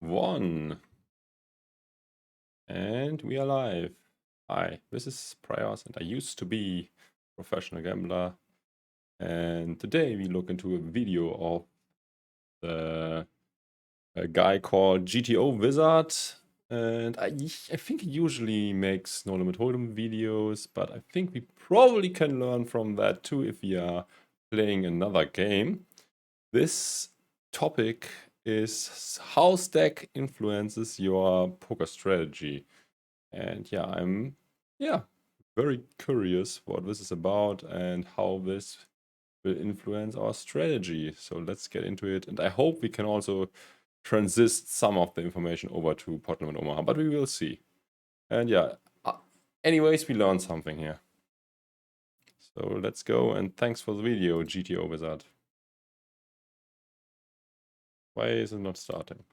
1. And we are live. Hi, this is Praios, and I used to be a professional gambler. And today we look into a video of a guy called GTOWizard. And I think he usually makes No Limit Hold'em videos, but I think we probably can learn from that too if we are playing another game. This topic is how stack influences your poker strategy. And yeah, I'm very curious what this is about and how this will influence our strategy. So let's get into it. And I hope we can also transist some of the information over to Putnam and Omaha, but we will see. And yeah, anyways, we learned something here. So let's go, and thanks for the video, GTOWizard. Why is it not starting?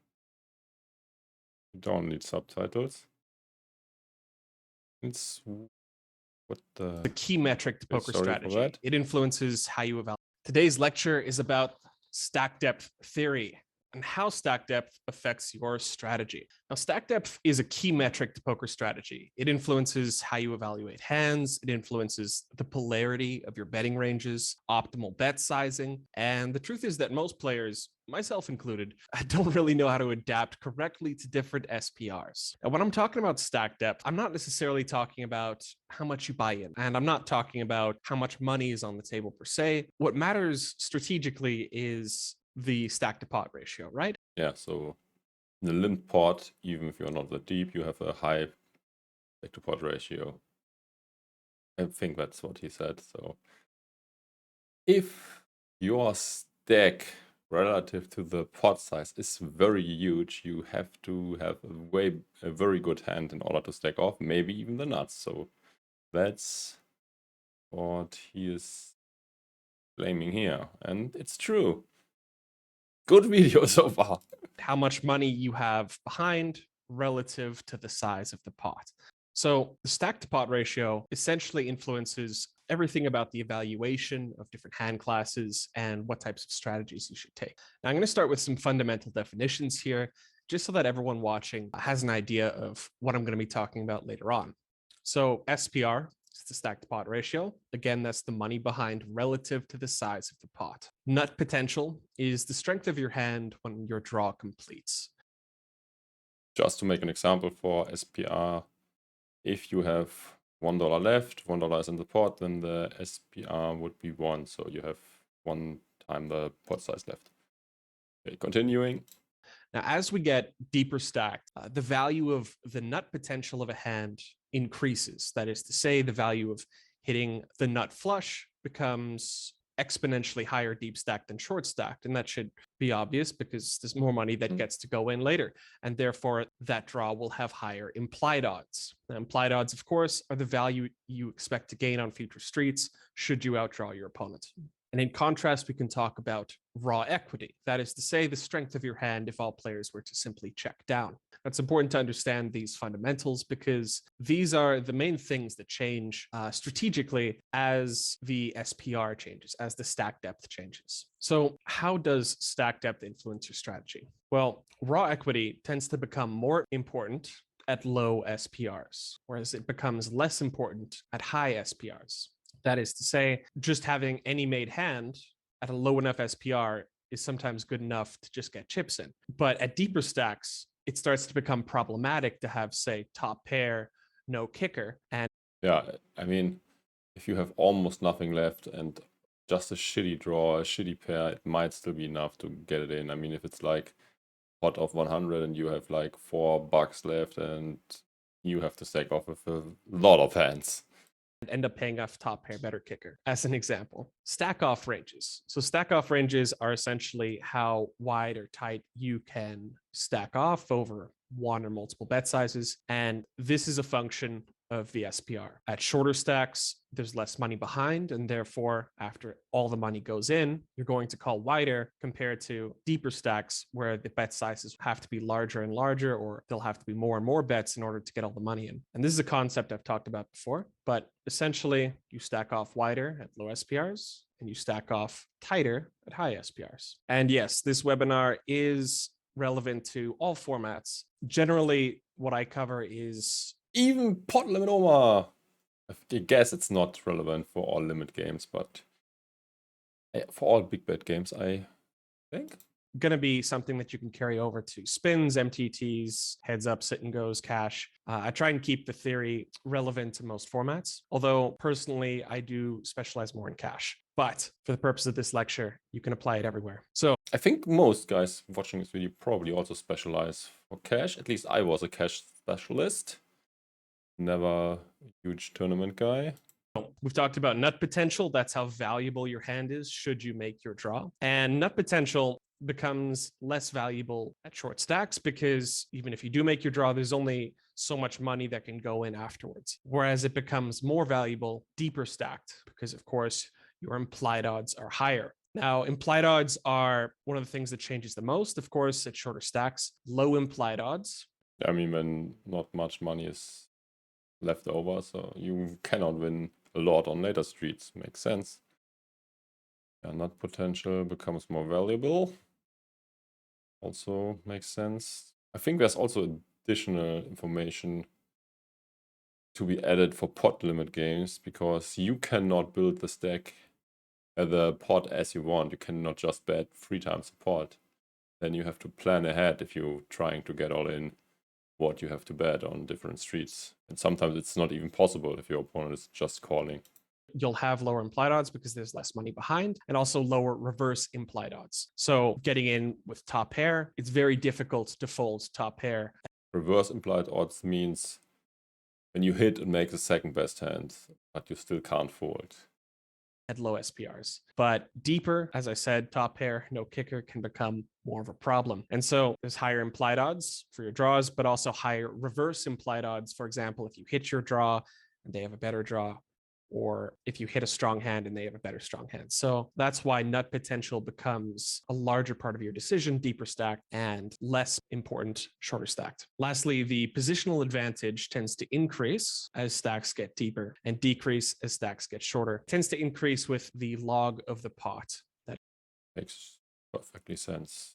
You don't need subtitles. It's what the key metric to poker sorry strategy. for that. It influences how you evaluate. Today's lecture is about stack depth theory and how stack depth affects your strategy. Now, stack depth is a key metric to poker strategy. It influences how you evaluate hands. It influences the polarity of your betting ranges, optimal bet sizing. And the truth is that most players, myself included, don't really know how to adapt correctly to different SPRs. And when I'm talking about stack depth, I'm not necessarily talking about how much you buy in, and I'm not talking about how much money is on the table per se. What matters strategically is the stack to pot ratio, right? Yeah, so in the limp pot, even if you're not that deep, you have a high stack to pot ratio. I think that's what he said. So if your stack relative to the pot size is very huge, you have to have a very good hand in order to stack off, maybe even the nuts. So that's what he is claiming here, and it's true. Good video so far. How much money you have behind relative to the size of the pot. So the stack to pot ratio essentially influences everything about the evaluation of different hand classes and what types of strategies you should take. Now, I'm going to start with some fundamental definitions here, just so that everyone watching has an idea of what I'm going to be talking about later on. So SPR, it's the stack to pot ratio. Again, that's the money behind relative to the size of the pot. Nut potential is the strength of your hand when your draw completes. Just to make an example for SPR, if you have $1 left, $1 is in the pot, then the SPR would be 1. So you have 1 time the pot size left. Okay, continuing. Now, as we get deeper stacked, the value of the nut potential of a hand increases. That is to say, the value of hitting the nut flush becomes exponentially higher deep stacked than short stacked. And that should be obvious because there's more money that gets to go in later. And therefore, that draw will have higher implied odds. Now, implied odds, of course, are the value you expect to gain on future streets should you outdraw your opponent. And in contrast, we can talk about raw equity. That is to say, the strength of your hand if all players were to simply check down. It's important to understand these fundamentals because these are the main things that change strategically as the SPR changes, as the stack depth changes. So how does stack depth influence your strategy? Well, raw equity tends to become more important at low SPRs, whereas it becomes less important at high SPRs. That is to say, just having any made hand at a low enough SPR is sometimes good enough to just get chips in. But at deeper stacks, it starts to become problematic to have, say, top pair, no kicker. And yeah, I mean, if you have almost nothing left and just a shitty draw, a shitty pair, it might still be enough to get it in. I mean, if it's like pot of 100 and you have like $4 left and you have to stack off with a lot of hands. End up paying off top pair better kicker as an example. Stack off ranges. So stack off ranges are essentially how wide or tight you can stack off over one or multiple bet sizes. And this is a function of the SPR. At shorter stacks, there's less money behind, and therefore, after all the money goes in, you're going to call wider compared to deeper stacks where the bet sizes have to be larger and larger, or there'll have to be more and more bets in order to get all the money in. And this is a concept I've talked about before, but essentially you stack off wider at low SPRs and you stack off tighter at high SPRs. And yes, this webinar is relevant to all formats. Generally, what I cover is even pot limit over. I guess it's not relevant for all limit games, but for all big bet games, I think. Going to be something that you can carry over to spins, MTTs, heads up, sit and goes, cash. I try and keep the theory relevant to most formats, although personally, I do specialize more in cash. But for the purpose of this lecture, you can apply it everywhere. So I think most guys watching this video probably also specialize for cash. At least I was a cash specialist. Never a huge tournament guy. We've talked about nut potential. That's how valuable your hand is should you make your draw. And nut potential becomes less valuable at short stacks because even if you do make your draw, there's only so much money that can go in afterwards. Whereas it becomes more valuable deeper stacked because, of course, your implied odds are higher. Now, implied odds are one of the things that changes the most, of course, at shorter stacks. Low implied odds. I mean, when not much money is left over, so you cannot win a lot on later streets. Makes sense. Yeah, nut potential becomes more valuable. Also makes sense. I think there's also additional information to be added for pot limit games because you cannot build the stack the pot as you want. You cannot just bet 3 times the pot. Then you have to plan ahead if you're trying to get all in what you have to bet on different streets. And sometimes it's not even possible if your opponent is just calling. You'll have lower implied odds because there's less money behind, and also lower reverse implied odds. So getting in with top pair, it's very difficult to fold top pair. Reverse implied odds means when you hit and make the second best hand, but you still can't fold. At low SPRs. But deeper, as I said, top pair, no kicker can become more of a problem. And so there's higher implied odds for your draws, but also higher reverse implied odds. For example, if you hit your draw and they have a better draw, or if you hit a strong hand and they have a better strong hand. So that's why nut potential becomes a larger part of your decision, deeper stacked, and less important, shorter stacked. Lastly, the positional advantage tends to increase as stacks get deeper and decrease as stacks get shorter. It tends to increase with the log of the pot. That makes perfectly sense.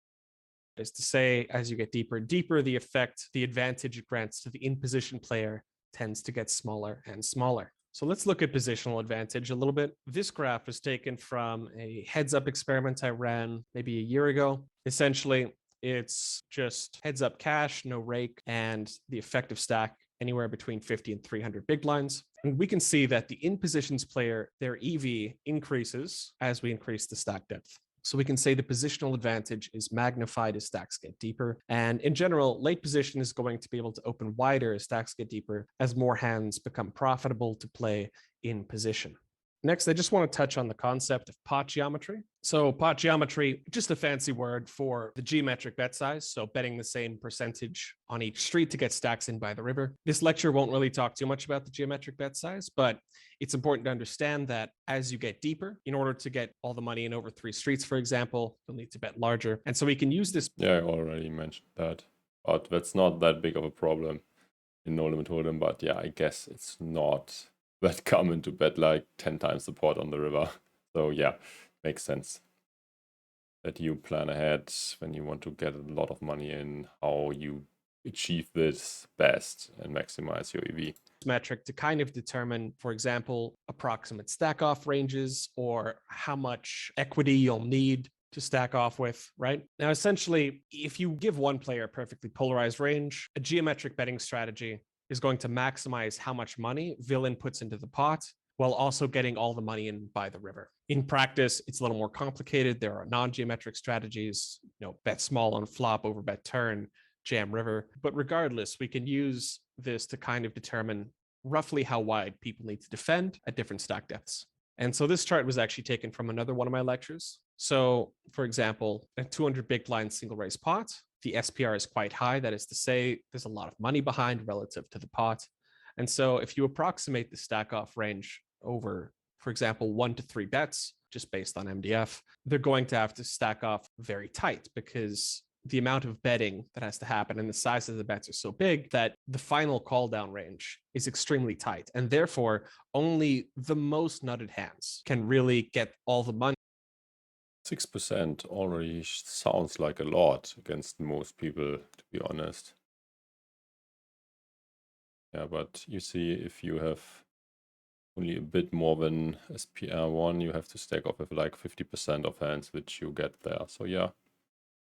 Is to say, as you get deeper and deeper, the effect, the advantage it grants to the in-position player tends to get smaller and smaller. So let's look at positional advantage a little bit. This graph was taken from a heads-up experiment I ran maybe a year ago. Essentially, it's just heads-up cash, no rake, and the effective stack anywhere between 50 and 300 big blinds. And we can see that the in-positions player, their EV increases as we increase the stack depth. So we can say the positional advantage is magnified as stacks get deeper. And in general, late position is going to be able to open wider as stacks get deeper, as more hands become profitable to play in position. Next, I just want to touch on the concept of pot geometry. So pot geometry, just a fancy word for the geometric bet size. So betting the same percentage on each street to get stacks in by the river. This lecture won't really talk too much about the geometric bet size, but it's important to understand that as you get deeper, in order to get all the money in over 3 streets, for example, you'll need to bet larger. And so we can use this. Yeah, I already mentioned that, but that's not that big of a problem in No Limit Hold'em. But yeah, I guess it's not that common to bet like 10 times the pot on the river. So yeah, makes sense that you plan ahead when you want to get a lot of money in, how you achieve this best and maximize your EV. Metric to kind of determine, for example, approximate stack off ranges or how much equity you'll need to stack off with, right? Now, essentially, if you give one player a perfectly polarized range, a geometric betting strategy is going to maximize how much money villain puts into the pot while also getting all the money in by the river. In practice, it's a little more complicated. There are non-geometric strategies, bet small on flop, over bet turn, jam river. But regardless, we can use this to kind of determine roughly how wide people need to defend at different stack depths. And so this chart was actually taken from another one of my lectures. So for example, a 200 big blind single raise pot, the SPR is quite high. That is to say, there's a lot of money behind relative to the pot. And so if you approximate the stack off range over, for example, 1 to 3 bets, just based on MDF, they're going to have to stack off very tight because the amount of betting that has to happen and the size of the bets are so big that the final call down range is extremely tight. And therefore, only the most nutted hands can really get all the money. 6% already sounds like a lot against most people, to be honest. Yeah, but you see, if you have only a bit more than SPR1, you have to stack off with like 50% of hands, which you get there. So yeah,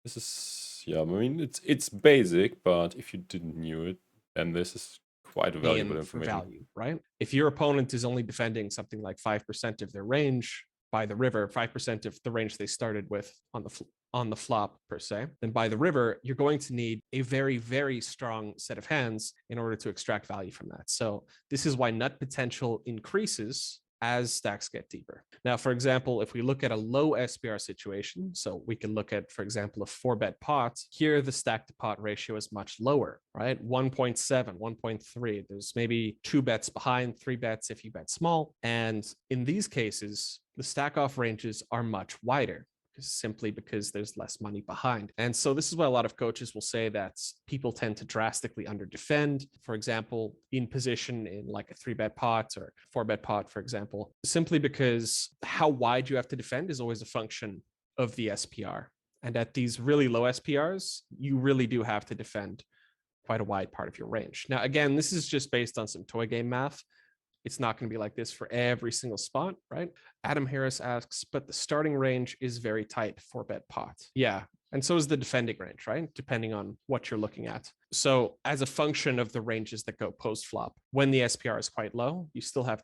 this is, yeah, I mean, it's basic, but if you didn't knew it, then this is quite valuable For information. value, right? If your opponent is only defending something like 5% of their range by the river, 5% of the range they started with on the flop per se, then by the river, you're going to need a very, very strong set of hands in order to extract value from that. So this is why nut potential increases as stacks get deeper. Now, for example, if we look at a low SPR situation, so we can look at, for example, a 4-bet pot, here the stack to pot ratio is much lower, right? 1.7, 1.3. There's maybe 2 bets behind, 3 bets if you bet small. And in these cases, the stack off ranges are much wider, simply because there's less money behind. And so this is why a lot of coaches will say that people tend to drastically under defend, for example, in position in like a 3-bet pot or 4-bet pot, for example, simply because how wide you have to defend is always a function of the SPR. And at these really low SPRs, you really do have to defend quite a wide part of your range. Now, again, this is just based on some toy game math. It's not going to be like this for every single spot, right? Adam Harris asks, but the starting range is very tight for bet pot. Yeah. And so is the defending range, right? Depending on what you're looking at. So as a function of the ranges that go post flop, when the SPR is quite low, you still have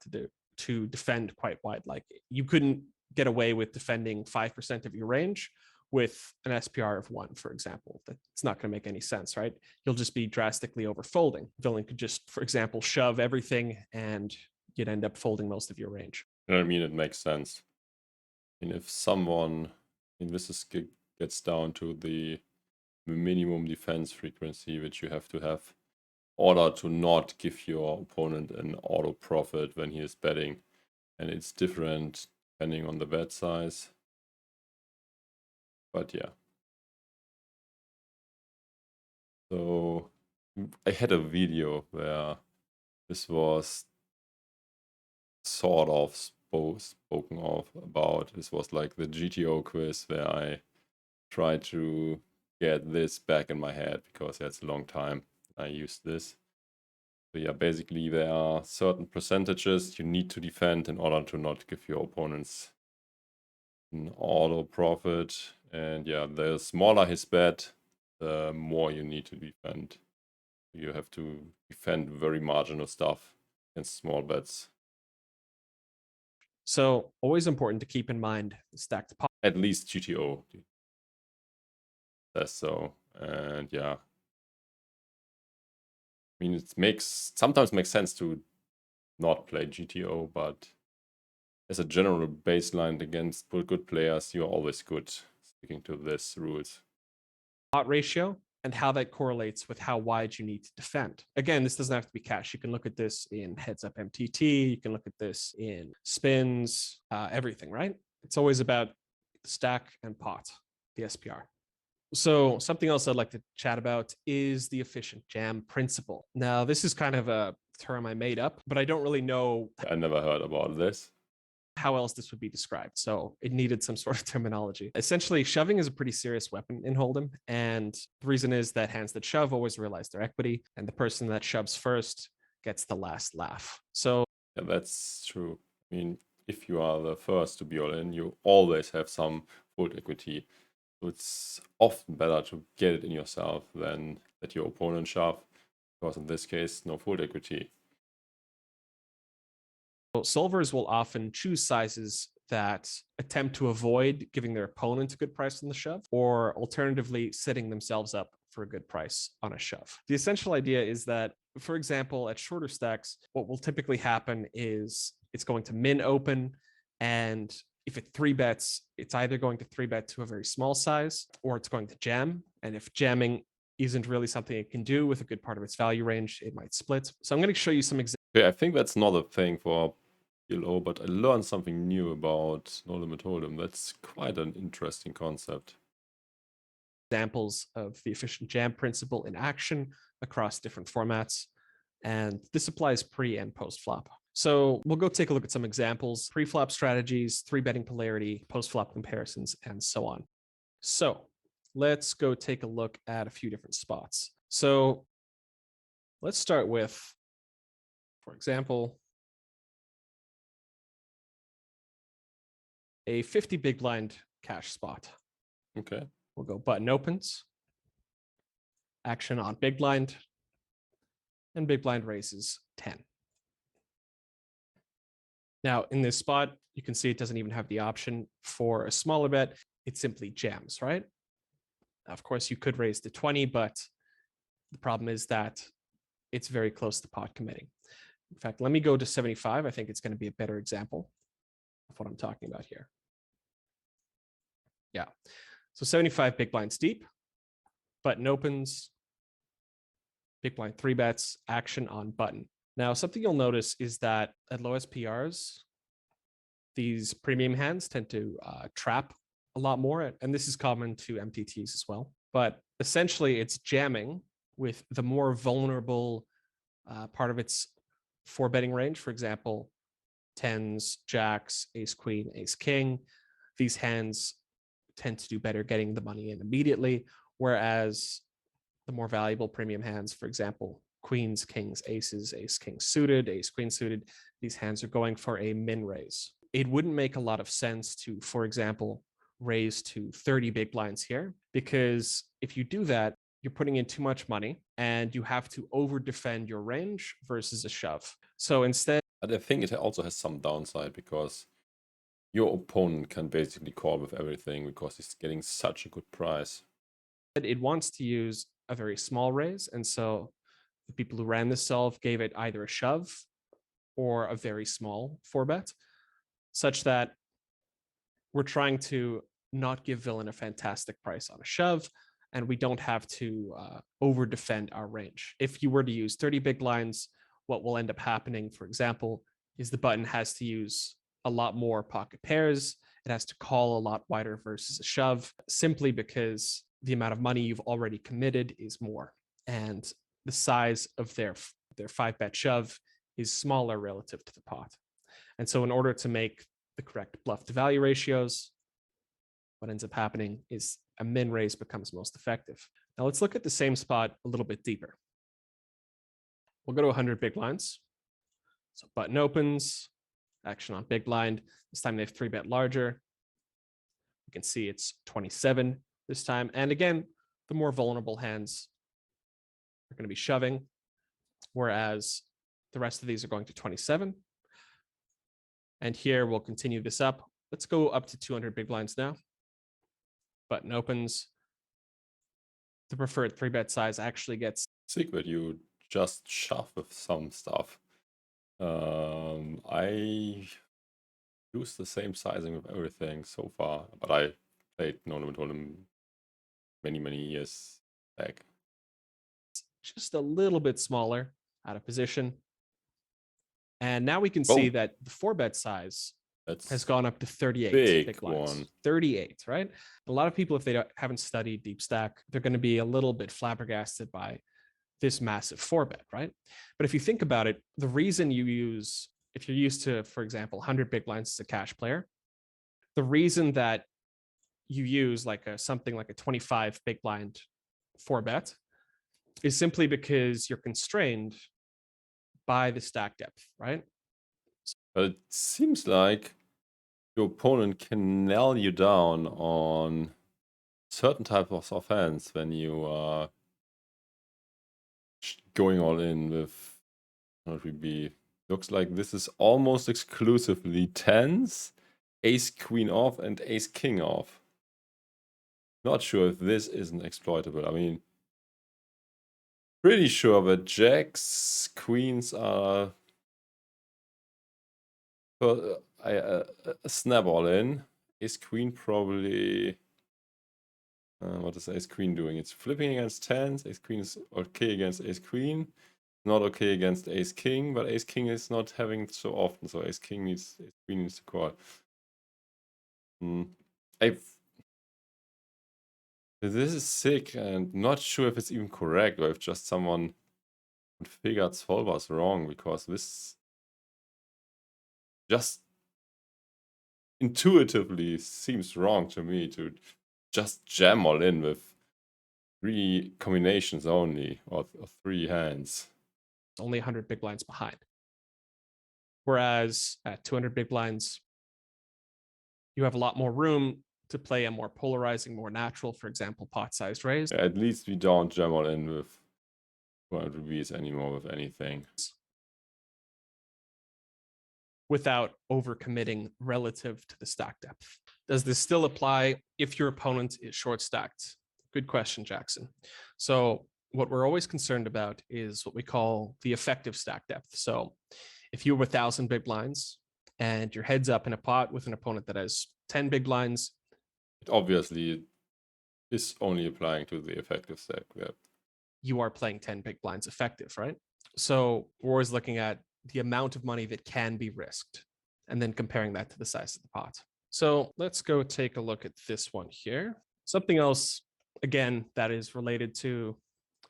to defend quite wide. Like you couldn't get away with defending 5% of your range with an SPR of 1, for example. That's not going to make any sense, right? You'll just be drastically overfolding. Villain could just, for example, shove everything and you'd end up folding most of your range. I mean, it makes sense. And if someone, this gets down to the minimum defense frequency, which you have to have in order to not give your opponent an auto profit when he is betting. And it's different depending on the bet size. But yeah. So I had a video where this was sort of spoken of about. This was like the GTO quiz where I tried to get this back in my head because that's a long time I used this. So yeah, basically there are certain percentages you need to defend in order to not give your opponents an auto profit. And yeah, the smaller his bet, the more you need to defend. You have to defend very marginal stuff against small bets. So always important to keep in mind the stack to pot. At least GTO says so. And yeah, I mean, sometimes makes sense to not play GTO, but as a general baseline against good players, you're always good sticking to this rules. Pot ratio and how that correlates with how wide you need to defend. Again, this doesn't have to be cash. You can look at this in heads up MTT. You can look at this in spins, everything, right? It's always about stack and pot, the SPR. So something else I'd like to chat about is the efficient jam principle. Now, this is kind of a term I made up, but I don't really know I never heard about this. how else this would be described. So it needed some sort of terminology. Essentially, shoving is a pretty serious weapon in Hold'em. And the reason is that hands that shove always realize their equity, and the person that shoves first gets the last laugh. So yeah, that's true. I mean, if you are the first to be all in, you always have some fold equity. So it's often better to get it in yourself than let your opponent shove, because in this case, no fold equity. solvers will often choose sizes that attempt to avoid giving their opponent a good price on the shove, or alternatively, setting themselves up for a good price on a shove. The essential idea is that, for example, at shorter stacks, what will typically happen is it's going to min open, and if it 3-bets, it's either going to 3-bet to a very small size or it's going to jam. And if jamming isn't really something it can do with a good part of its value range, it might split. So I'm going to show you some examples. Okay, I think that's not a thing for PLO, but I learned something new about No Limit Hold'em. That's quite an interesting concept. Examples of the efficient jam principle in action across different formats. And this applies pre and post flop. So we'll go take a look at some examples, pre-flop strategies, 3-betting polarity, post-flop comparisons, and so on. So let's go take a look at a few different spots. So let's start with, for example, a 50 big blind cash spot. Okay. We'll go button opens, action on big blind, and big blind raises 10. Now, in this spot, you can see it doesn't even have the option for a smaller bet. It simply jams, right? Of course, you could raise to 20, but the problem is that it's very close to pot committing. In fact, let me go to 75. I think it's going to be a better example of what I'm talking about here. Yeah. So 75 big blinds deep, button opens, big blind 3-bets, action on button. Now, something you'll notice is that at low SPRs, these premium hands tend to trap a lot more, and this is common to MTTs as well. But essentially, it's jamming with the more vulnerable part of its 4-betting range. For example, tens, jacks, ace queen, ace king. These hands tend to do better getting the money in immediately, whereas the more valuable premium hands, for example, queens, kings, aces, ace king suited, ace queen suited, these hands are going for a min raise. It wouldn't make a lot of sense to, for example, raise to 30 big blinds here, because if you do that, you're putting in too much money and you have to over defend your range versus a shove. So instead, But I think it also has some downside because your opponent can basically call with everything because he's getting such a good price. it wants to use a very small raise. And so the people who ran this solve gave it either a shove or a very small 4-bet, such that we're trying to not give villain a fantastic price on a shove, and we don't have to over defend our range. If you were to use 30 big blinds, what will end up happening, for example, is the button has to use a lot more pocket pairs. It has to call a lot wider versus a shove, simply because the amount of money you've already committed is more, and the size of their 5-bet shove is smaller relative to the pot. And so in order to make the correct bluff to value ratios, what ends up happening is a min raise becomes most effective. Now let's look at the same spot a little bit deeper. We'll go to 100 big blinds. So button opens, action on big blind. This time they have 3-bet larger. You can see it's 27 this time. And again, the more vulnerable hands are going to be shoving, whereas the rest of these are going to 27. And here we'll continue this up. Let's go up to 200 big blinds now. Button opens. The preferred 3-bet size actually gets Sick that you just shove with some stuff. I use the same sizing with everything so far, but I played No Limit Hold'em many years back. just a little bit smaller out of position. And now we can see that the 4-bet size has gone up to 38 big blinds. One. 38, right? A lot of people, if they haven't studied deep stack, they're going to be a little bit flabbergasted by this massive 4-bet, right? But if you think about it, the reason you use, if you're used to, for example, 100 big blinds as a cash player, the reason that you use like something like a 25 big blind 4-bet is simply because you're constrained by the stack depth, right? But it seems like your opponent can nail you down on certain types of hands when you are going all in with what would be, looks like this is almost exclusively tens, ace queen off, and ace king off. Not sure if this isn't exploitable. I mean, pretty sure that jacks, queens are a snap all in. Ace queen probably. What is ace queen doing? It's flipping against tens. Ace queen is okay against ace queen. Not okay against ace king, but ace king is not having it so often. So ace queen needs to call. This is sick, and not sure if it's even correct or if just someone configured solvers wrong, because this just intuitively seems wrong to me to just jam all in with 3 combinations only, or 3 hands. It's only 100 big blinds behind. Whereas at 200 big blinds, you have a lot more room to play a more polarizing, more natural, for example, pot-sized raise. At least we don't jam all in with 200 rupees anymore with anything. Without overcommitting relative to the stack depth. Does this still apply if your opponent is short stacked? Good question, Jackson. So what we're always concerned about is what we call the effective stack depth. So if you have 1,000 big blinds and your heads up in a pot with an opponent that has 10 big blinds, it obviously is only applying to the effective stack depth. You are playing 10 big blinds effective, right? So we're always looking at the amount of money that can be risked and then comparing that to the size of the pot. So let's go take a look at this one here. Something else, again, that is related to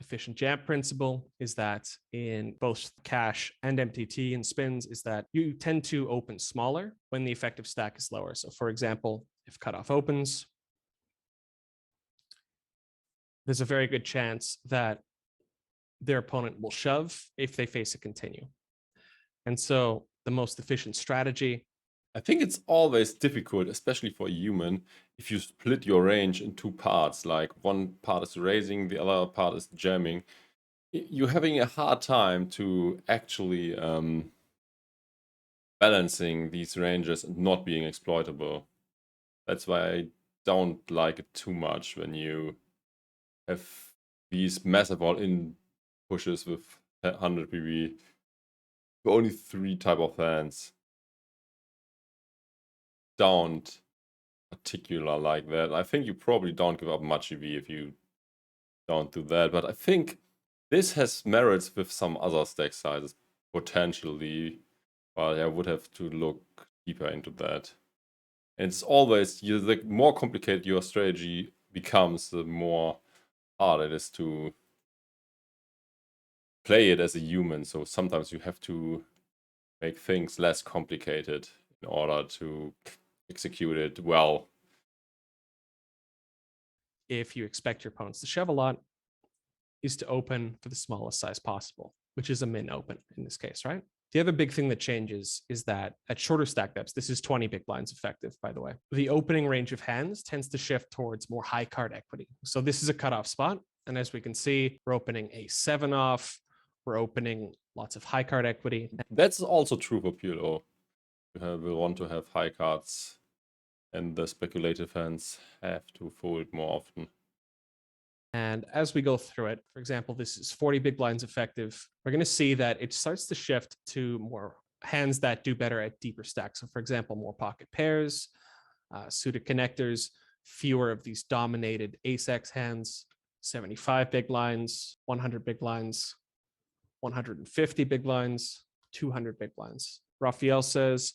efficient jam principle is that in both cash and MTT and spins is that you tend to open smaller when the effective stack is lower. So for example, if cutoff opens, there's a very good chance that their opponent will shove if they face a continue. And so the most efficient strategy. I think it's always difficult, especially for a human, if you split your range in 2 parts, like one part is raising, the other part is jamming. You're having a hard time to actually balancing these ranges and not being exploitable. That's why I don't like it too much when you have these massive all-in pushes with 100 PV for only 3 type of hands. Don't particular like that. I think you probably don't give up much EV if you don't do that, but I think this has merits with some other stack sizes potentially, but I would have to look deeper into that. And it's always, the more complicated your strategy becomes, the more hard it is to play it as a human. So sometimes you have to make things less complicated in order to execute it well. If you expect your opponents to shove a lot, is to open for the smallest size possible, which is a min open in this case, right? The other big thing that changes is that at shorter stack depths, this is 20 big blinds effective, by the way, the opening range of hands tends to shift towards more high card equity. So this is a cutoff spot. And as we can see, we're opening a 7 off. We're opening lots of high card equity. That's also true for PLO. You will want to have high cards, and the speculative hands have to fold more often. And as we go through it, for example, this is 40 big blinds effective. We're going to see that it starts to shift to more hands that do better at deeper stacks. So for example, more pocket pairs, suited connectors, fewer of these dominated ace-X hands, 75 big blinds, 100 big blinds, 150 big blinds, 200 big blinds. Raphael says,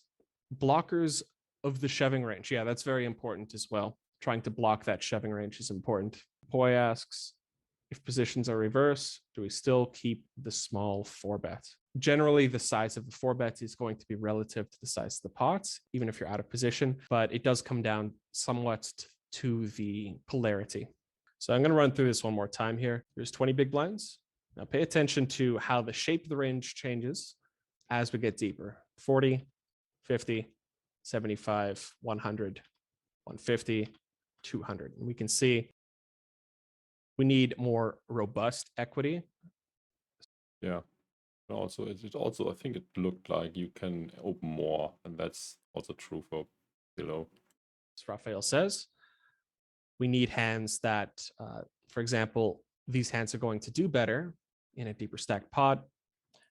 blockers of the shoving range. Yeah, that's very important as well. Trying to block that shoving range is important. Poi asks, if positions are reverse, do we still keep the small 4-bet? Generally, the size of the 4-bet is going to be relative to the size of the pots, even if you're out of position, but it does come down somewhat to the polarity. So I'm going to run through this one more time here. There's 20 big blinds. Now pay attention to how the shape of the range changes as we get deeper. 40, 50, 75, 100, 150, 200. And we can see we need more robust equity. Yeah. Also, I think it looked like you can open more, and that's also true for below. As Raphael says, we need hands that, for example, these hands are going to do better in a deeper stacked pot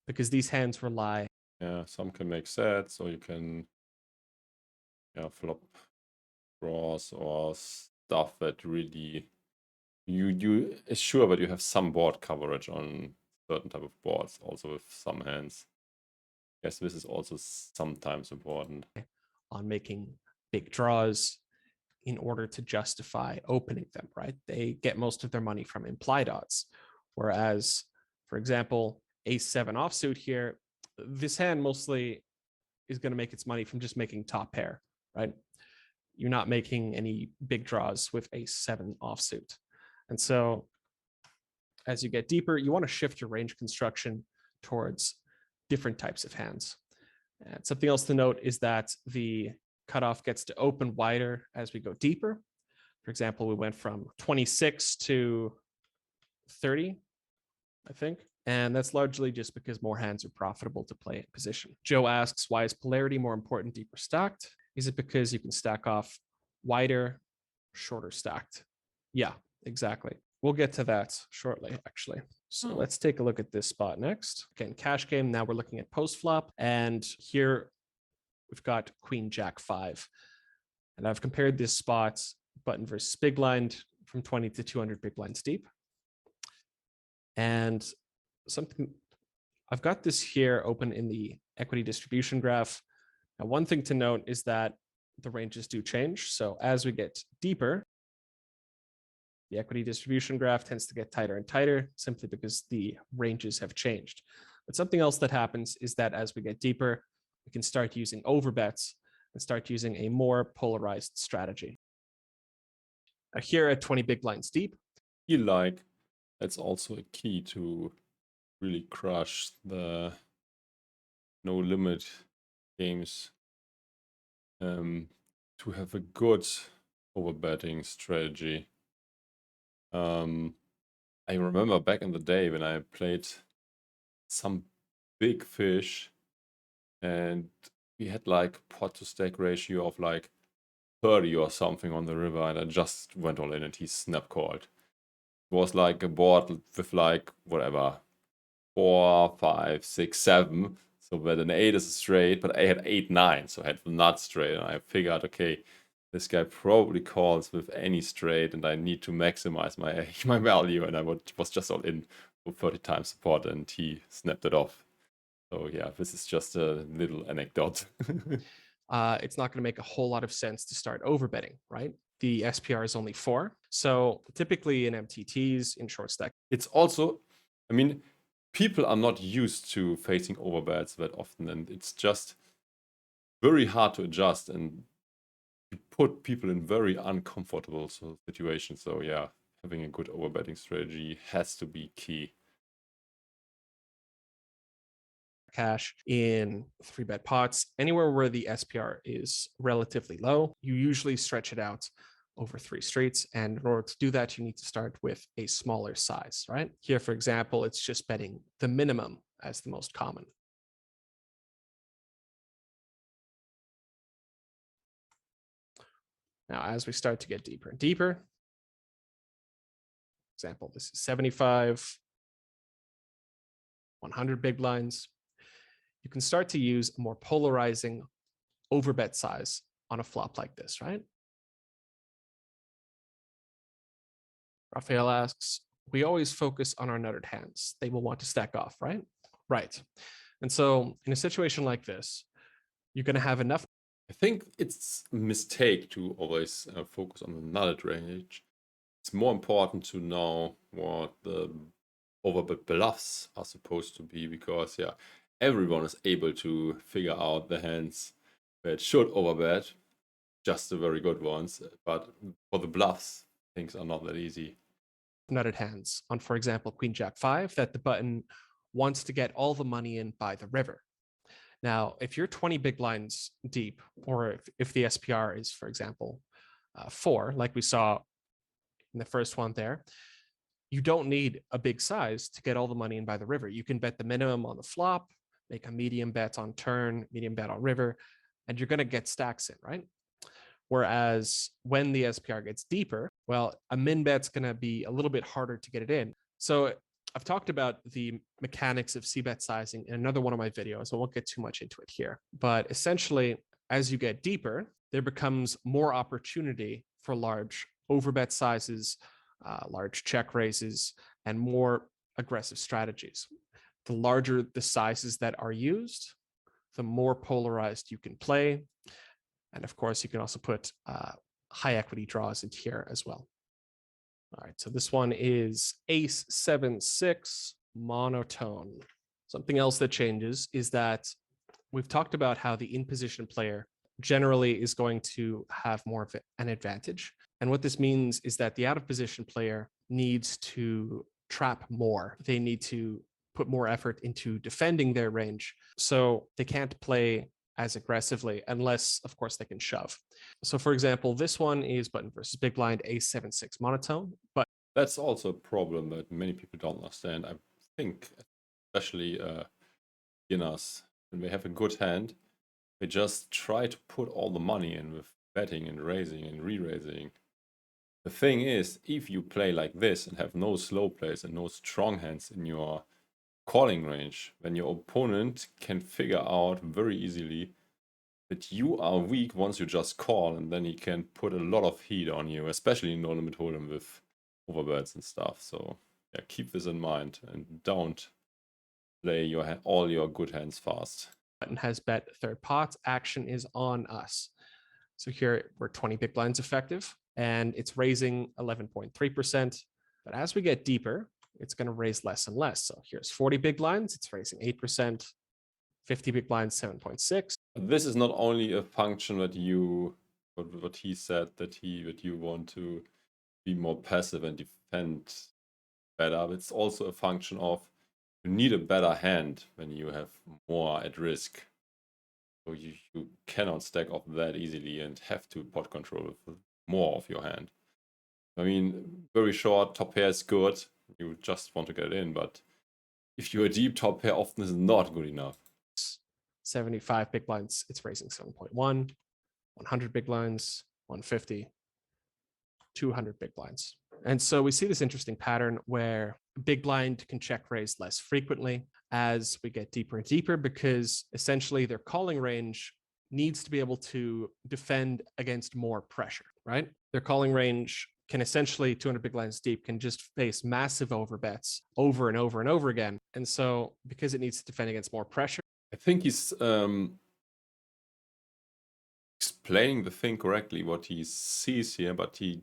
because these hands rely. Yeah, some can make sets, or you can flop draws or stuff that really you assure that you have some board coverage on certain type of boards, also with some hands. Yes, this is also sometimes important. On making big draws in order to justify opening them, right? They get most of their money from implied odds. Whereas, for example, ace 7 offsuit here, this hand mostly is going to make its money from just making top pair, right? You're not making any big draws with ace-7 offsuit. And so as you get deeper, you want to shift your range construction towards different types of hands. And something else to note is that the cutoff gets to open wider as we go deeper. For example, we went from 26 to 30, I think. And that's largely just because more hands are profitable to play in position. Joe asks, why is polarity more important deeper stacked? Is it because you can stack off wider, shorter stacked? Yeah, exactly. We'll get to that shortly, actually. So let's take a look at this spot next. Again, cash game. Now we're looking at post flop. And here we've got Queen Jack 5. And I've compared this spot button versus big blind from 20 to 200 big blinds deep. And something, I've got this here open in the equity distribution graph. Now, one thing to note is that the ranges do change. So as we get deeper, the equity distribution graph tends to get tighter and tighter simply because the ranges have changed. But something else that happens is that as we get deeper, we can start using overbets and start using a more polarized strategy. Here at 20 big blinds deep. That's also a key to really crush the no limit games, to have a good overbetting strategy. I remember back in the day when I played some big fish and we had like pot to stack ratio of like 30 or something on the river, and I just went all in and he snap called. It was like a board with like whatever 4, 5, 6, 7. So that an 8 is a straight, but I had 8, 9, so I had the nut straight, and I figured, okay, this guy probably calls with any straight, and I need to maximize my value, and I was just all in for 30 times support, and he snapped it off. So yeah, this is just a little anecdote. It's not going to make a whole lot of sense to start overbetting, right? The SPR is only 4. So typically in MTTs, in short stack. It's also, I mean, people are not used to facing overbets that often, and it's just very hard to adjust, and you put people in very uncomfortable situations. So yeah, having a good overbetting strategy has to be key. Cash in 3-bet pots, anywhere where the SPR is relatively low, you usually stretch it out over 3 streets. And in order to do that, you need to start with a smaller size, right? Here, for example, it's just betting the minimum as the most common. Now, as we start to get deeper and deeper, for example, this is 75, 100 big blinds. You can start to use a more polarizing overbet size on a flop like this, right? Raphael asks, we always focus on our nutted hands. They will want to stack off, right? Right. And so in a situation like this, you're going to have enough. I think it's a mistake to always focus on the nutted range. It's more important to know what the overbet bluffs are supposed to be, because yeah, everyone is able to figure out the hands that should overbet, just the very good ones. But for the bluffs, things are not that easy. Nutted hands on, for example, Queen Jack 5, that the button wants to get all the money in by the river. Now, if you're 20 big blinds deep, or if the SPR is, for example, 4, like we saw in the first one there, you don't need a big size to get all the money in by the river. You can bet the minimum on the flop, make a medium bet on turn, medium bet on river, and you're going to get stacks in, right? Whereas when the SPR gets deeper, well, a min bet's going to be a little bit harder to get it in. So I've talked about the mechanics of c-bet sizing in another one of my videos. I won't get too much into it here. But essentially, as you get deeper, there becomes more opportunity for large overbet sizes, large check raises, and more aggressive strategies. The larger the sizes that are used, the more polarized you can play. And of course, you can also put high equity draws into here as well. All right, so this one is ace 7-6 monotone. Something else that changes is that we've talked about how the in-position player generally is going to have more of an advantage. And what this means is that the out-of-position player needs to trap more. They need to put more effort into defending their range. So they can't play as aggressively unless, of course, they can shove. So for example, this one is button versus big blind A7-6 monotone, but That's also a problem that many people don't understand. I think, especially beginners, when they have a good hand, they just try to put all the money in with betting and raising and re-raising. The thing is, if you play like this and have no slow plays and no strong hands in your calling range, then your opponent can figure out very easily that you are weak once you just call, and then he can put a lot of heat on you, especially in no limit hold'em with overbets and stuff. So yeah, keep this in mind and don't play all your good hands fast. button has bet third pot. Action is on us. So here we're 20 big blinds effective, and it's raising 11.3%. But as we get deeper, it's going to raise less and less. So here's 40 big blinds, it's raising 8%, 50 big blinds, 7.6. This is not only a function that what he said, that you want to be more passive and defend better, but it's also a function of you need a better hand when you have more at risk. So you cannot stack off that easily and have to pot control with more of your hand. I mean, very short, top pair is good. You just want to get it in, but if you're a deep, top pair often is not good enough. 75 big blinds, it's raising 7.1, 100 big blinds, 150, 200 big blinds. And so we see this interesting pattern where big blind can check raise less frequently as we get deeper and deeper, because essentially their calling range needs to be able to defend against more pressure, right? Their calling range can essentially 200 big blinds deep can just face massive overbets over and over and over again. And so because it needs to defend against more pressure, I think he's explaining the thing correctly, what he sees here, but he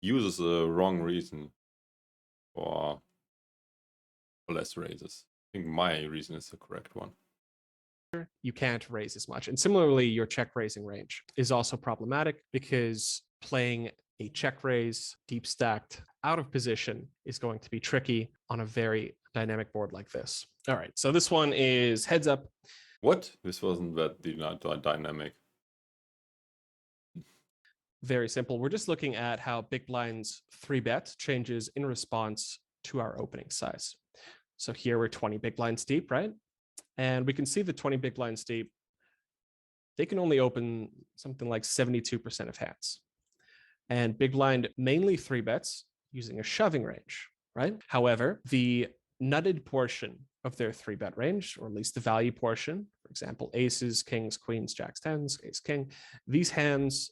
uses the wrong reason for less raises. I think my reason is the correct one. you can't raise as much. And similarly, your check raising range is also problematic because playing a check raise deep stacked out of position is going to be tricky on a very dynamic board like this. All right, so this one is heads up. What? This wasn't that dynamic. Very simple. We're just looking at how big blind's 3-bet changes in response to our opening size. So here we're 20 big blinds deep, right? And we can see the 20 big blinds deep, they can only open something like 72% of hands. And big blind mainly 3-bets using a shoving range, right? However, the nutted portion of their 3-bet range, or at least the value portion, for example, aces, kings, queens, jacks, tens, ace, king, these hands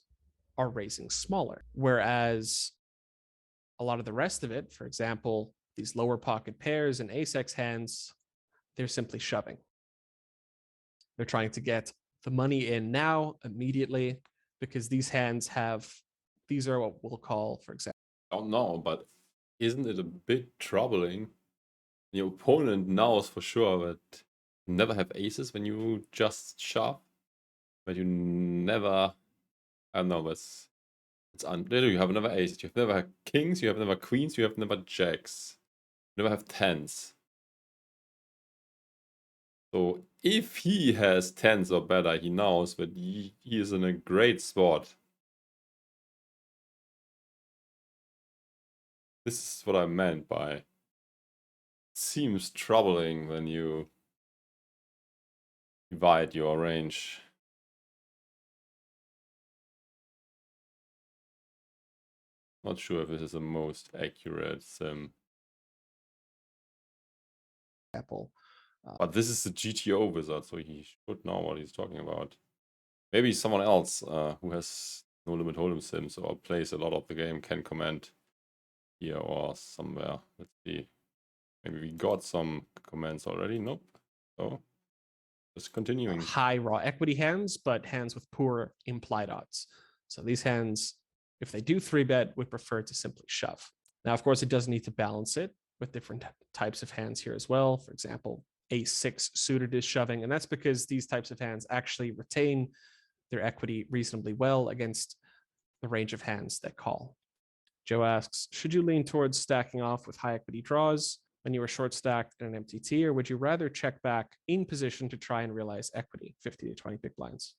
are raising smaller. Whereas a lot of the rest of it, for example, these lower pocket pairs and ace-x hands, they're simply shoving. They're trying to get the money in now, immediately, because these hands have, these are what we'll call, for example. I don't know, but isn't it a bit troubling? Your opponent knows for sure that you never have aces when you just shove, but you never, I don't know, you have never aces, you have never had kings, you have never queens, you have never jacks, you never have tens. So if he has tens or better, he knows that he is in a great spot. This is what I meant by it seems troubling when you divide your range. Not sure if this is the most accurate sim. But this is the GTOWizard, so he should know what he's talking about. Maybe someone else who has no limit hold'em sims or plays a lot of the game can comment here or somewhere. Let's see. Maybe we got some comments already. Nope. So just continuing. High raw equity hands, but hands with poor implied odds. So these hands, if they do 3-bet, would prefer to simply shove. Now, of course, it does need to balance it with different types of hands here as well. For example, ace-6 suited is shoving. And that's because these types of hands actually retain their equity reasonably well against the range of hands that call. Joe asks, should you lean towards stacking off with high equity draws when you were short stacked in an MTT, or would you rather check back in position to try and realize equity, 50 to 20 big blinds?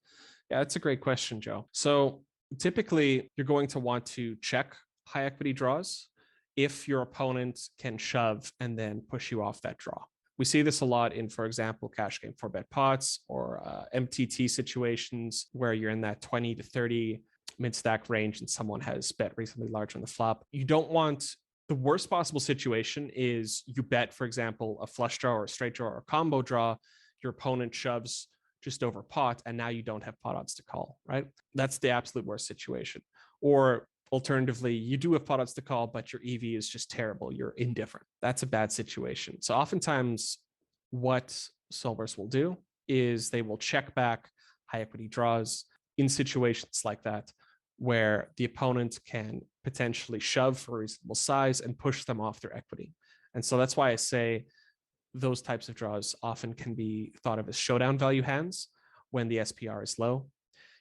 Yeah, that's a great question, Joe. So typically you're going to want to check high equity draws if your opponent can shove and then push you off that draw. We see this a lot in, for example, cash game 4-bet pots or MTT situations where you're in that 20 to 30 mid-stack range and someone has bet reasonably large on the flop. You don't want, the worst possible situation is you bet, for example, a flush draw or a straight draw or a combo draw, your opponent shoves just over pot and now you don't have pot odds to call, right? That's the absolute worst situation. Or alternatively, you do have pot odds to call, but your EV is just terrible. You're indifferent. That's a bad situation. So oftentimes what solvers will do is they will check back high equity draws in situations like that, where the opponent can potentially shove for a reasonable size and push them off their equity. And so that's why I say those types of draws often can be thought of as showdown value hands when the SPR is low.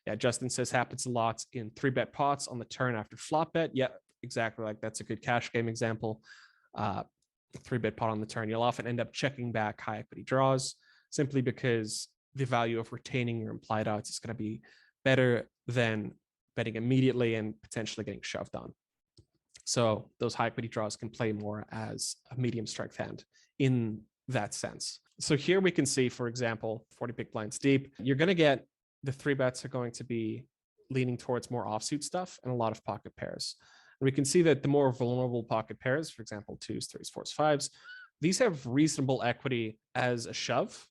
Yeah, Justin says happens a lot in 3-bet pots on the turn after flop bet. Yeah, exactly. Like that's a good cash game example. 3-bet pot on the turn, you'll often end up checking back high equity draws simply because the value of retaining your implied odds is going to be better than betting immediately and potentially getting shoved on. So those high equity draws can play more as a medium strength hand in that sense. So here we can see, for example, 40 big blinds deep, you're going to get the 3-bets are going to be leaning towards more offsuit stuff and a lot of pocket pairs. And we can see that the more vulnerable pocket pairs, for example, 2s, 3s, 4s, 5s, these have reasonable equity as a shove,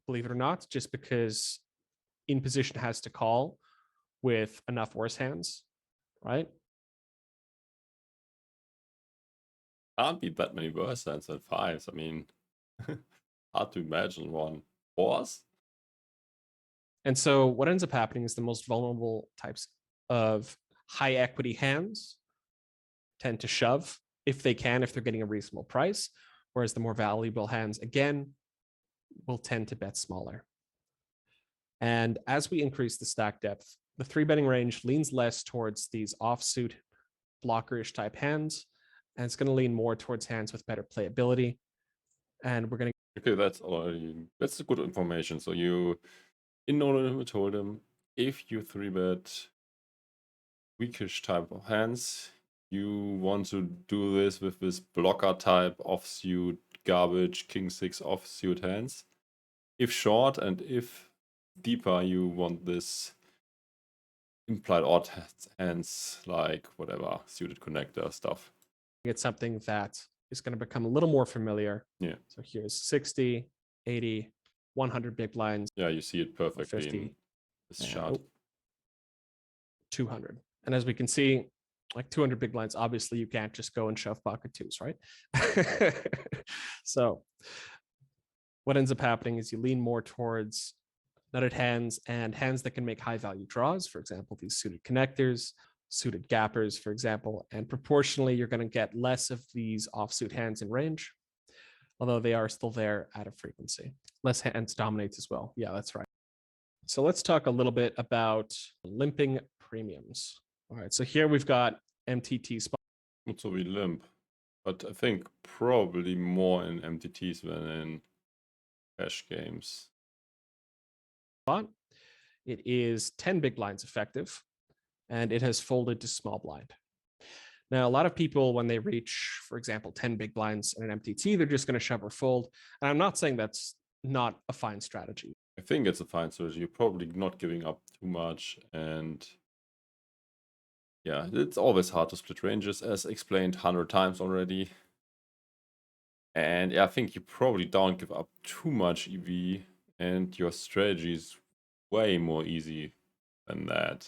believe it or not, just because in position has to call with enough worse hands, right? Can't be that many worse hands than 5s. I mean, hard to imagine one. 4s? And so what ends up happening is the most vulnerable types of high equity hands tend to shove if they can, if they're getting a reasonable price, whereas the more valuable hands, again, will tend to bet smaller. And as we increase the stack depth, the 3-betting range leans less towards these offsuit blockerish type hands, and it's going to lean more towards hands with better playability. And we're going to... Okay, that's good information. So you, in No Limit Hold'em, if you 3-bet weakish type of hands, you want to do this with this blocker type offsuit garbage king 6 offsuit hands. If short and if deeper, you want this implied odd hands like whatever suited connector stuff. It's something that is going to become a little more familiar. Yeah. So here's 60, 80, 100 big blinds. Yeah, you see it perfectly 50, in this chart. 200. And as we can see, like 200 big blinds, obviously you can't just go and shove pocket 2s, right? So what ends up happening is you lean more towards nutted hands and hands that can make high value draws. For example, these suited connectors, suited gappers, for example, and proportionally, you're going to get less of these offsuit hands in range, although they are still there at a frequency. Less hands dominates as well. Yeah, that's right. So let's talk a little bit about limping premiums. All right, so here we've got MTT spot. So we limp, but I think probably more in MTTs than in cash games. It is 10 big blinds effective, and it has folded to small blind. Now, a lot of people, when they reach, for example, 10 big blinds in an MTT, they're just going to shove or fold. And I'm not saying that's not a fine strategy. I think it's a fine strategy. You're probably not giving up too much. And yeah, it's always hard to split ranges, as explained 100 times already. And yeah, I think you probably don't give up too much EV, and your strategy is way more easy than that.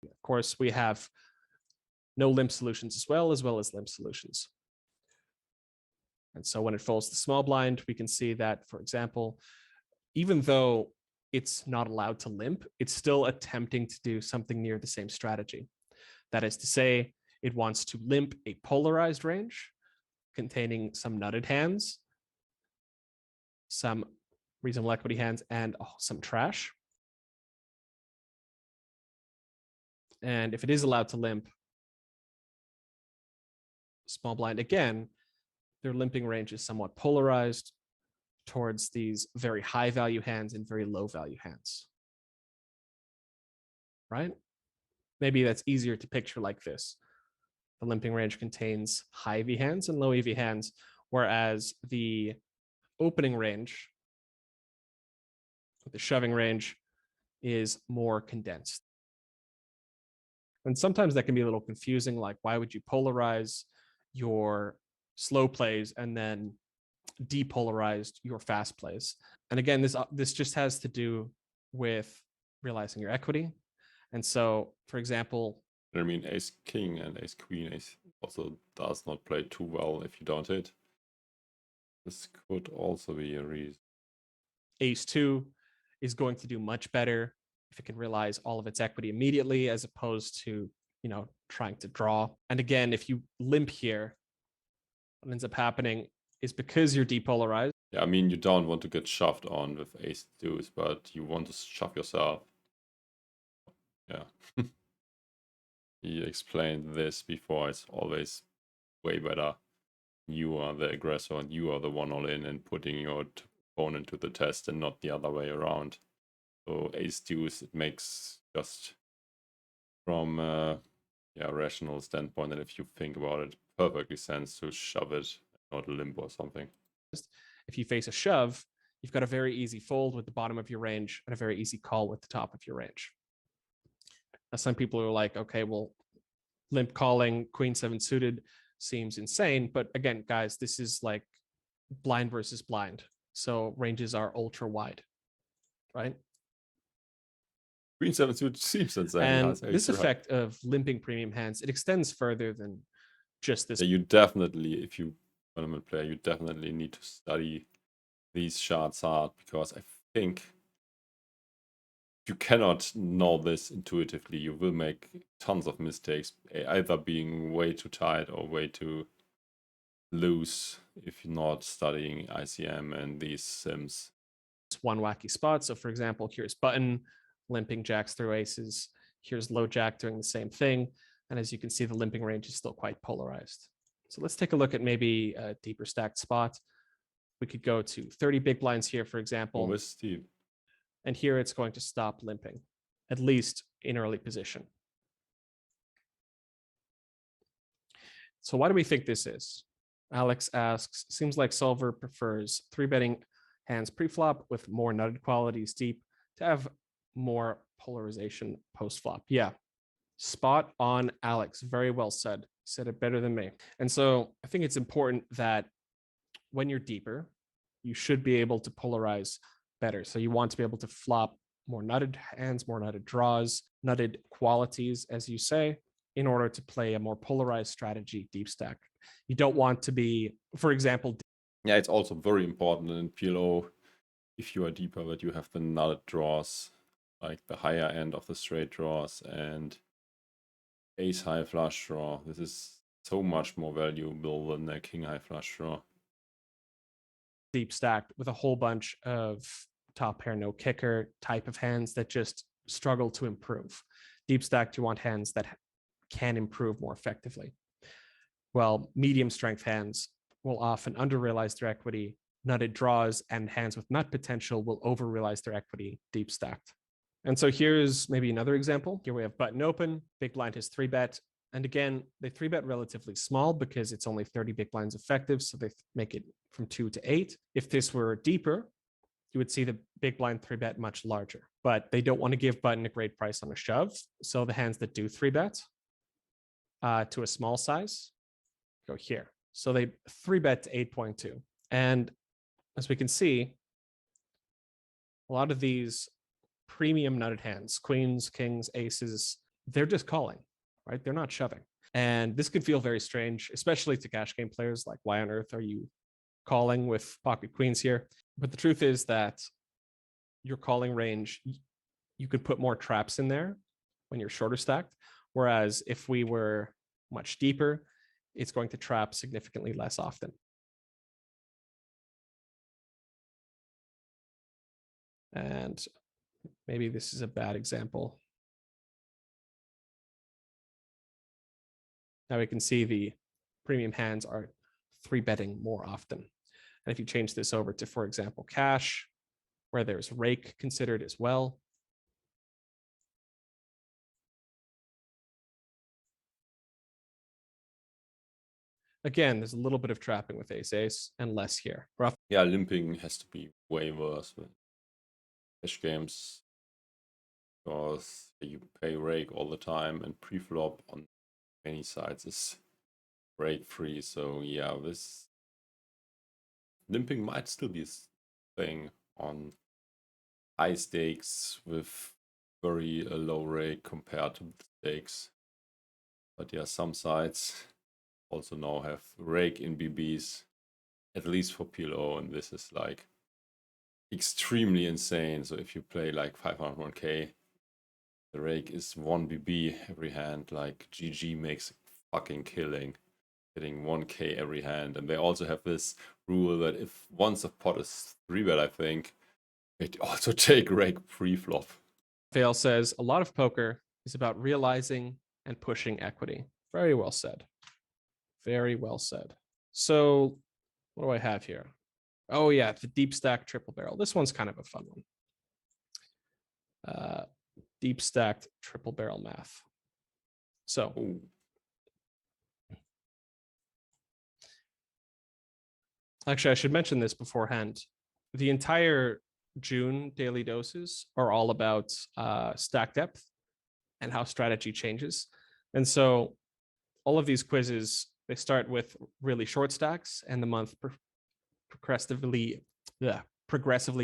Of course, we have no limp solutions as well as limp solutions. And so when it folds the small blind, we can see that, for example, even though it's not allowed to limp, it's still attempting to do something near the same strategy. That is to say, it wants to limp a polarized range containing some nutted hands some reasonable equity hands, and some trash. And if it is allowed to limp, small blind, again, their limping range is somewhat polarized towards these very high value hands and very low value hands. Right? Maybe that's easier to picture like this. The limping range contains high EV hands and low EV hands, whereas the opening range, the shoving range, is more condensed. And sometimes that can be a little confusing, like why would you polarize your slow plays and then depolarize your fast plays? And again, this just has to do with realizing your equity. And so, for example, I mean, ace king and ace queen ace also does not play too well if you don't hit. This could also be a reason. Ace 2 is going to do much better if it can realize all of its equity immediately, as opposed to, trying to draw. And again, if you limp here, what ends up happening is because you're depolarized. Yeah, I mean, you don't want to get shoved on with ace deuce, but you want to shove yourself. Yeah. He explained this before. It's always way better. You are the aggressor and you are the one all in and putting your opponent to the test and not the other way around. So ace deuce, it makes just from a rational standpoint, and if you think about it, perfectly sense to shove it, not limp or something. If you face a shove, you've got a very easy fold with the bottom of your range and a very easy call with the top of your range. Now, some people are like, okay, well, limp calling queen 7 suited seems insane. But again, guys, this is like blind versus blind. So ranges are ultra wide, right? Queen 7 suited seems insane. And this effect of limping premium hands, it extends further than just this. Yeah, you definitely, if you tournament player, you definitely need to study these charts hard, because I think you cannot know this intuitively. You will make tons of mistakes, either being way too tight or way too loose if you're not studying ICM and these sims. It's one wacky spot. So for example, here's button limping jacks through aces. Here's low jack doing the same thing. And as you can see, the limping range is still quite polarized. So let's take a look at maybe a deeper stacked spot. We could go to 30 big blinds here, for example. Always steep. And here it's going to stop limping, at least in early position. So why do we think this is? Alex asks, seems like solver prefers 3-betting hands pre-flop with more nutted qualities deep to have more polarization post-flop. Yeah, spot on, Alex. Very well said. Said it better than me. And so I think it's important that when you're deeper, you should be able to polarize better. So you want to be able to flop more nutted hands, more nutted draws, nutted qualities, as you say, in order to play a more polarized strategy deep stack. You don't want to be, for example. Yeah, it's also very important in PLO, if you are deeper, that you have the nutted draws, like the higher end of the straight draws and ace high flush draw. This is so much more valuable than the king high flush draw. Deep stacked with a whole bunch of top pair no kicker type of hands that just struggle to improve. Deep stacked, you want hands that can improve more effectively. Well, medium strength hands will often under-realize their equity. Nutted draws and hands with nut potential will over-realize their equity deep stacked. And so here's maybe another example. Here we have button open, big blind has 3-bet. And again, they 3-bet relatively small because it's only 30 big blinds effective. So they make it from 2 to 8. If this were deeper, you would see the big blind 3-bet much larger, but they don't want to give button a great price on a shove. So the hands that do 3-bet to a small size go here. So they 3-bet to 8.2. And as we can see, a lot of these premium nutted hands, queens, kings, aces, they're just calling, right? They're not shoving. And this could feel very strange, especially to cash game players. Like, why on earth are you calling with pocket queens here? But the truth is that your calling range, you could put more traps in there when you're shorter stacked. Whereas if we were much deeper, it's going to trap significantly less often. And maybe this is a bad example. Now we can see the premium hands are 3-betting more often. And if you change this over to, for example, cash, where there's rake considered as well, again, there's a little bit of trapping with ace-ace and less here. Rough. Yeah, limping has to be way worse with cash games, because you pay rake all the time, and pre-flop on many sides is rake free. So yeah, this limping might still be a thing on high stakes with very low rake compared to the stakes. But yeah, some sides also now have rake in BBs, at least for PLO, and this is like extremely insane. So if you play like 501k, the rake is 1 BB every hand. Like GG makes a fucking killing, hitting 1k every hand. And they also have this rule that if once a pot is 3-bet, I think, it also take rake pre-flop. Fail says a lot of poker is about realizing and pushing equity. Very well said. Very well said. So what do I have here? Oh yeah, the deep stack triple barrel. This one's kind of a fun one. Deep stacked triple barrel math. So Ooh. Actually, I should mention this beforehand. The entire June daily doses are all about stack depth and how strategy changes. And so all of these quizzes, they start with really short stacks, and the month progressively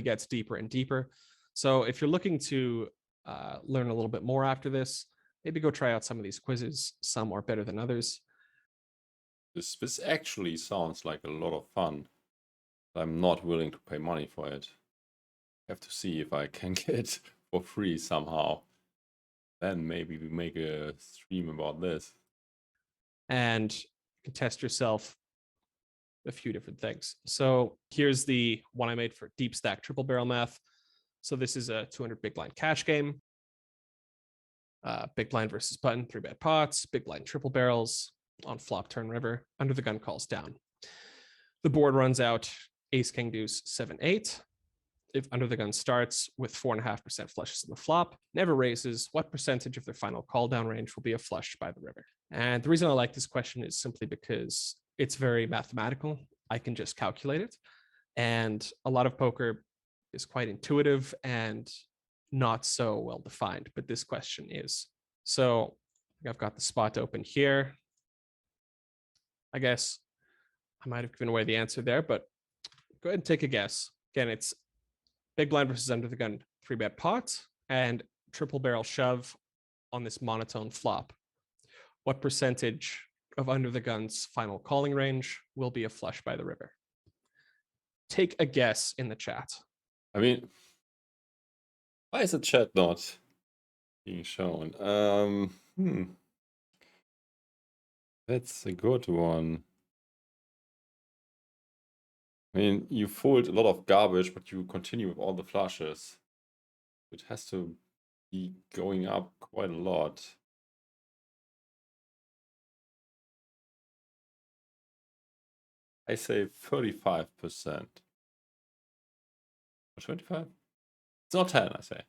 gets deeper and deeper. So if you're looking to learn a little bit more after this, maybe go try out some of these quizzes. Some are better than others. This actually sounds like a lot of fun. I'm not willing to pay money for it. I have to see if I can get for free somehow. Then maybe we make a stream about this. And you can test yourself a few different things. So here's the one I made for deep stack triple barrel math. So this is a 200 big blind cash game. Big blind versus button, 3-bet pots, big blind triple barrels on flop turn river, under the gun calls down. The board runs out ace, king, deuce, 7-8. If under the gun starts with 4.5% flushes in the flop, never raises, what percentage of their final call down range will be a flush by the river? And the reason I like this question is simply because it's very mathematical. I can just calculate it. And a lot of poker is quite intuitive and not so well defined, but this question is. So I've got the spot open here. I guess I might have given away the answer there, but go ahead and take a guess. Again, it's big blind versus under the gun 3-bet pot and triple barrel shove on this monotone flop. What percentage of under the gun's final calling range will be a flush by the river? Take a guess in the chat. I mean, why is the chat not being shown? That's a good one. I mean, you fold a lot of garbage, but you continue with all the flushes. It has to be going up quite a lot. I say 35%. Or 25? It's not 10, I say.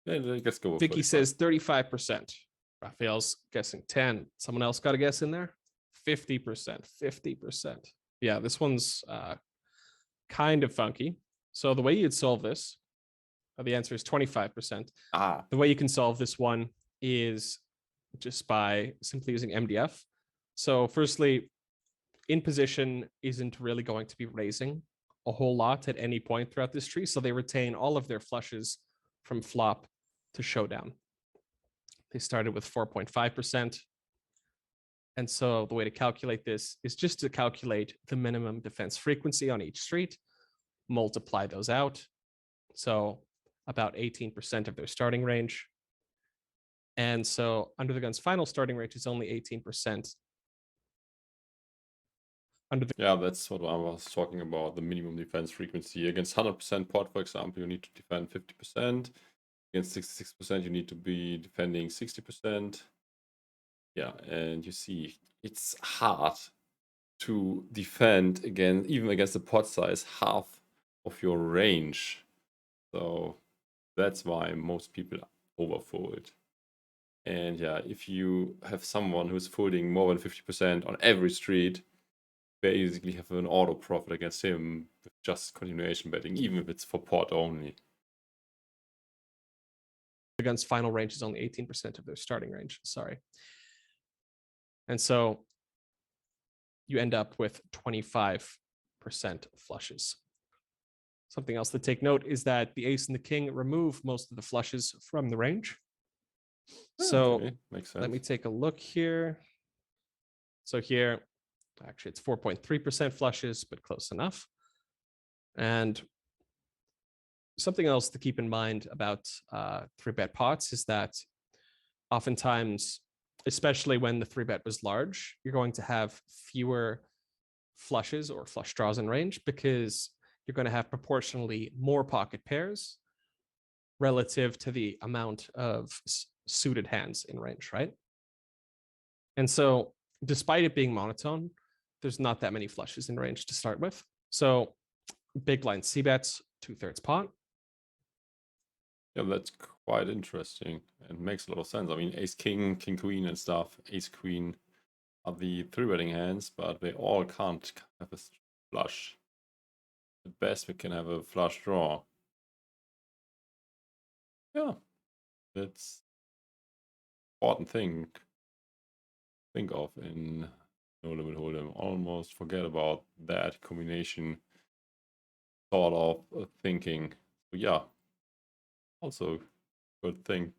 Let's go with Vicky 35. says 35%. Raphael's guessing 10. Someone else got a guess in there? 50%. 50%. Yeah, this one's kind of funky. So the way you'd solve this, the answer is 25%. The way you can solve this one is just by simply using MDF. So firstly, in position isn't really going to be raising a whole lot at any point throughout this tree. So they retain all of their flushes from flop to showdown. They started with 4.5%. And so the way to calculate this is just to calculate the minimum defense frequency on each street, multiply those out. So about 18% of their starting range. And so under the gun's final starting range is only 18%. under the Yeah, that's what I was talking about, the minimum defense frequency. Against 100% pot, for example, you need to defend 50%. Against 66%, you need to be defending 60%. Yeah, and you see, it's hard to defend again, even against the pot size, half of your range. So that's why most people overfold. And yeah, if you have someone who's folding more than 50% on every street, basically have an auto profit against him with just continuation betting, even if it's for pot only. gun's final range is only 18% of their starting range. Sorry. And so you end up with 25% flushes. Something else to take note is that the ace and the king remove most of the flushes from the range. So Okay, makes sense. let me take a look here. So here, actually it's 4.3% flushes, but close enough. And something else to keep in mind about 3-bet pots is that oftentimes, especially when the 3-bet was large, you're going to have fewer flushes or flush draws in range because you're going to have proportionally more pocket pairs relative to the amount of suited hands in range, right? And so despite it being monotone, there's not that many flushes in range to start with. So big blind c-bets, 2/3 pot. Yeah, that's quite interesting and makes a lot of sense. I mean, ace king, king queen and stuff, ace queen are the 3-betting hands, but they all can't have a flush. At best, we can have a flush draw. Yeah, that's an important thing to think of in No Limit Hold'em. Almost forget about that combination sort of thinking. So yeah, also good thing.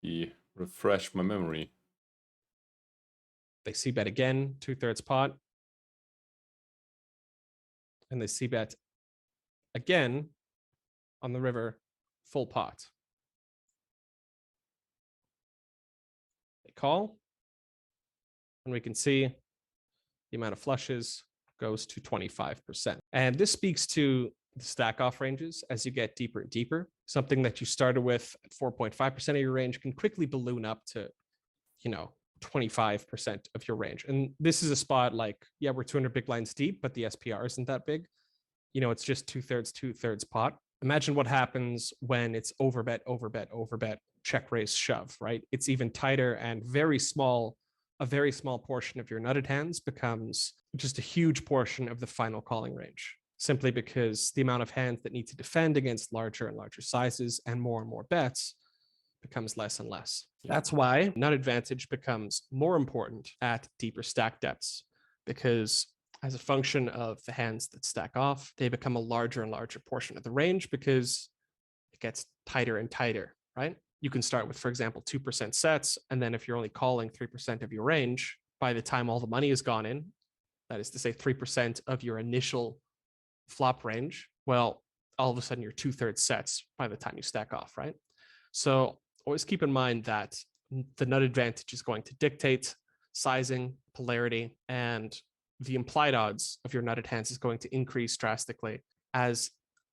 He refreshed my memory. They c-bet again, 2/3 pot. And they c-bet again on the river, full pot. They call. And we can see the amount of flushes goes to 25%. And this speaks to the stack off ranges as you get deeper and deeper. Something that you started with at 4.5% of your range can quickly balloon up to, 25% of your range. And this is a spot like, yeah, we're 200 big blinds deep, but the SPR isn't that big. It's just 2/3 pot. Imagine what happens when it's overbet, overbet, overbet, check raise, shove, right? It's even tighter and a very small portion of your nutted hands becomes just a huge portion of the final calling range, simply because the amount of hands that need to defend against larger and larger sizes and more bets becomes less and less. That's why nut advantage becomes more important at deeper stack depths, because as a function of the hands that stack off, they become a larger and larger portion of the range because it gets tighter and tighter, right? You can start with, for example, 2% sets. And then if you're only calling 3% of your range, by the time all the money has gone in, that is to say 3% of your initial flop range, well, all of a sudden you're 2/3 sets by the time you stack off, right? So always keep in mind that the nut advantage is going to dictate sizing, polarity, and the implied odds of your nutted hands is going to increase drastically as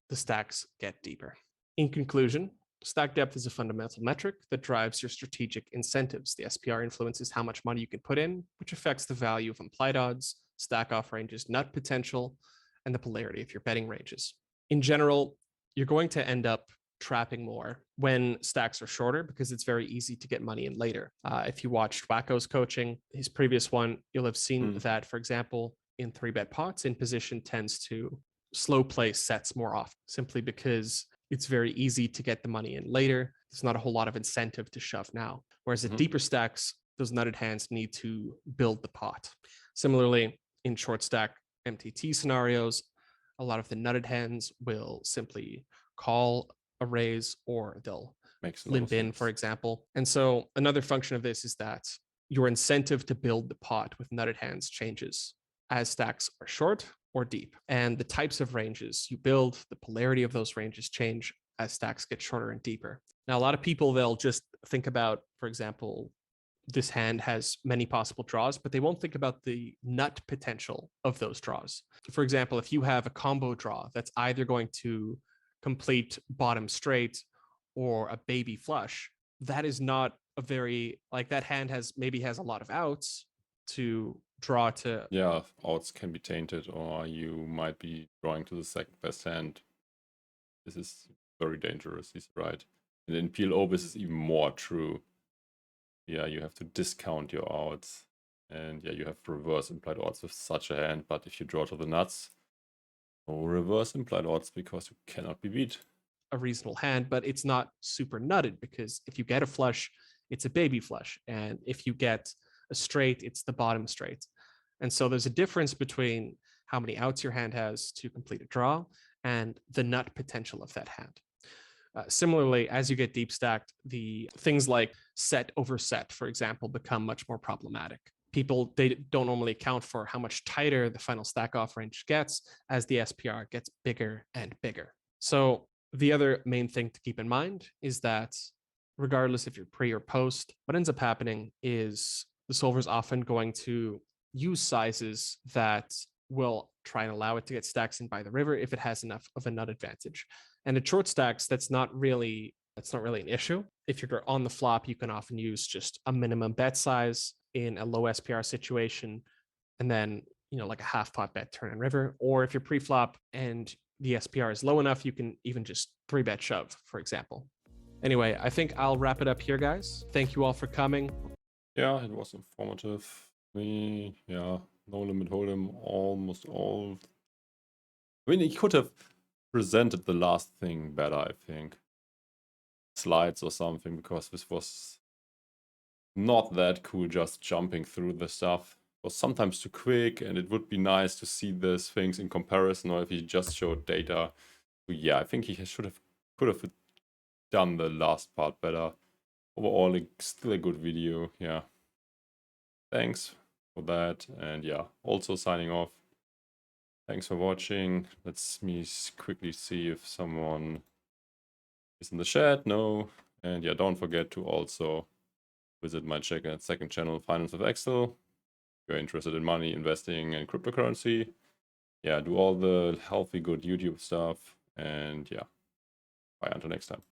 the stacks get deeper. In conclusion, stack depth is a fundamental metric that drives your strategic incentives. The SPR influences how much money you can put in, which affects the value of implied odds, stack off ranges, nut potential, and the polarity of your betting ranges. In general, you're going to end up trapping more when stacks are shorter because it's very easy to get money in later. If you watched Wacko's coaching, his previous one, you'll have seen that, for example, in 3-bet pots, in position tends to slow play sets more often, simply because it's very easy to get the money in later. There's not a whole lot of incentive to shove now. Whereas at deeper stacks, those nutted hands need to build the pot. Similarly, in short stack MTT scenarios, a lot of the nutted hands will simply call a raise or they'll limp in, for example. And so another function of this is that your incentive to build the pot with nutted hands changes as stacks are short or deep. And the types of ranges you build, the polarity of those ranges change as stacks get shorter and deeper. Now, a lot of people, they'll just think about, for example, this hand has many possible draws, but they won't think about the nut potential of those draws. For example, if you have a combo draw that's either going to complete bottom straight or a baby flush, that is not a very, like, that hand maybe has a lot of outs to draw to. Yeah, outs can be tainted, or you might be drawing to the second best hand. This is very dangerous, he's right. And in PLO, this is even more true. Yeah, you have to discount your outs. And yeah, you have reverse implied odds with such a hand, but if you draw to the nuts, no reverse implied odds because you cannot be beat. A reasonable hand, but it's not super nutted, because if you get a flush, it's a baby flush. And if you get a straight, it's the bottom straight. And so there's a difference between how many outs your hand has to complete a draw and the nut potential of that hand. Similarly, as you get deep stacked, the things like set over set, for example, become much more problematic. People, they don't normally account for how much tighter the final stack off range gets as the SPR gets bigger and bigger. So the other main thing to keep in mind is that regardless if you're pre or post, what ends up happening is the solver is often going to use sizes that will try and allow it to get stacks in by the river if it has enough of a nut advantage. And at short stacks, that's not really an issue. If you're on the flop, you can often use just a minimum bet size in a low SPR situation, and then, you know, like a half pot bet turn and river. Or if you're pre-flop and the SPR is low enough, you can even just 3-bet shove, for example. Anyway, I think I'll wrap it up here, guys. Thank you all for coming. Yeah, it was informative. Yeah, no limit hold'em, almost all. I mean, he could have presented the last thing better, I think. Slides or something, because this was not that cool just jumping through the stuff. It was sometimes too quick, and it would be nice to see these things in comparison, or if he just showed data. So yeah, I think he could have done the last part better. Overall, still a good video. Yeah. Thanks for that. And yeah, also signing off. Thanks for watching. Let's me quickly see if someone is in the chat. No. And yeah, don't forget to also visit my second channel, Finance with Excel. If you're interested in money, investing, and cryptocurrency. Yeah, do all the healthy, good YouTube stuff. And yeah, bye until next time.